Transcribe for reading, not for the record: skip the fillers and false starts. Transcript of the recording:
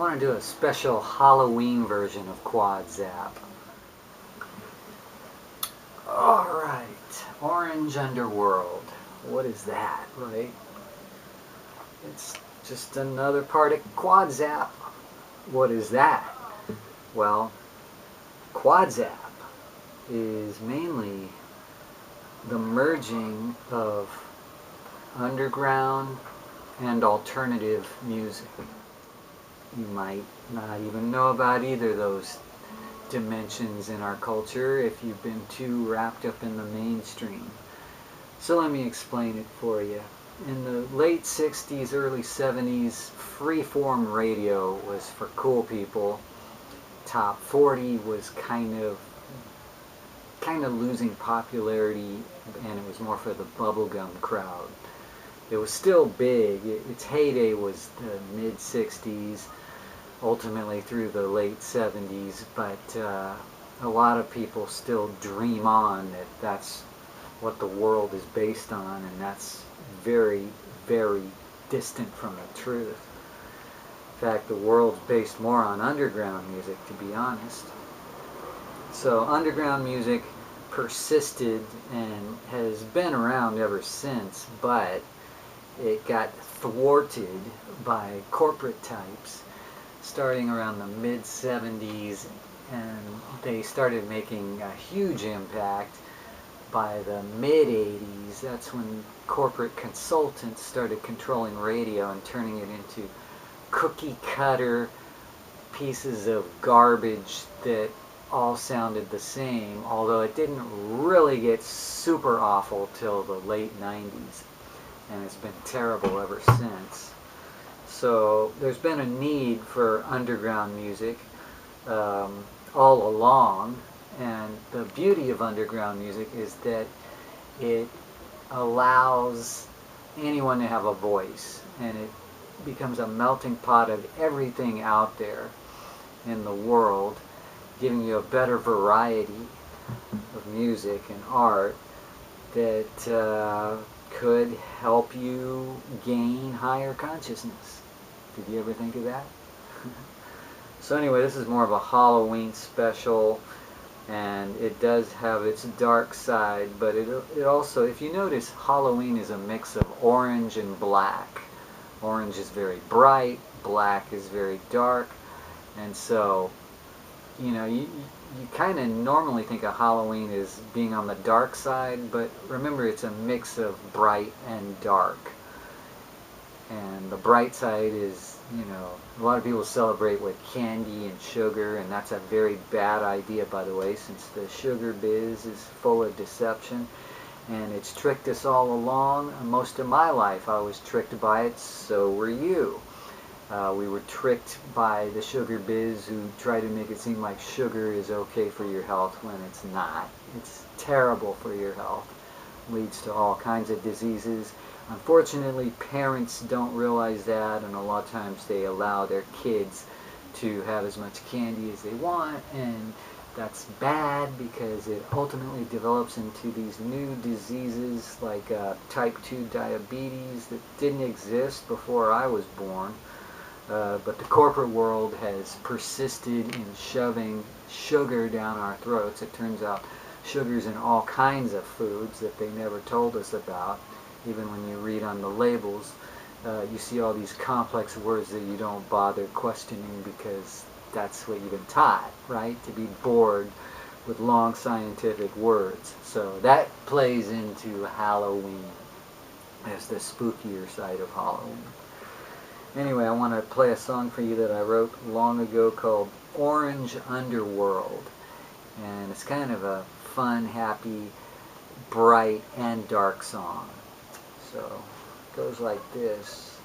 want to do a special Halloween version of KWODZAP. Alright, Orange Underworld. What is that, right? It's just another part of KWODZAP. What is that? Well, KWODZAP is mainly the merging of underground and alternative music. You might not even know about either of those dimensions in our culture if you've been too wrapped up in the mainstream. So let me explain it for you. In the late 60s, early 70s, freeform radio was for cool people. Top 40 was kind of losing popularity, and it was more for the bubblegum crowd. It was still big. Its heyday was the mid-60s, ultimately through the late 70s, but a lot of people still dream on that that's what the world is based on, and that's very, very distant from the truth. In fact, the world's based more on underground music, to be honest. So underground music persisted and has been around ever since, but it got thwarted by corporate types starting around the mid-70s, and they started making a huge impact by the mid-80s. That's when corporate consultants started controlling radio and turning it into cookie-cutter pieces of garbage that all sounded the same, although it didn't really get super awful till the late 90s, and it's been terrible ever since. So there's been a need for underground music all along, and the beauty of underground music is that it allows anyone to have a voice, and it becomes a melting pot of everything out there in the world, giving you a better variety of music and art that could help you gain higher consciousness. Did you ever think of that? So anyway, this is more of a Halloween special, and it does have its dark side, but it also, if you notice, Halloween is a mix of orange and black. Orange is very bright, black is very dark, and so, you know, you kind of normally think of Halloween as being on the dark side, but remember, it's a mix of bright and dark. And the bright side is, you know, a lot of people celebrate with candy and sugar, and that's a very bad idea, by the way, since the sugar biz is full of deception, and it's tricked us all along. Most of my life I was tricked by it, so were you. We were tricked by the sugar biz, who try to make it seem like sugar is okay for your health when it's not. It's terrible for your health. Leads to all kinds of diseases. Unfortunately, parents don't realize that, and a lot of times they allow their kids to have as much candy as they want, and that's bad because it ultimately develops into these new diseases like type 2 diabetes that didn't exist before I was born. But the corporate world has persisted in shoving sugar down our throats. It turns out sugar's in all kinds of foods that they never told us about. Even when you read on the labels, you see all these complex words that you don't bother questioning because that's what you've been taught, right? To be bored with long scientific words. So that plays into Halloween as the spookier side of Halloween. Anyway, I want to play a song for you that I wrote long ago called Orange Underworld. And it's kind of a fun, happy, bright, and dark song. So it goes like this.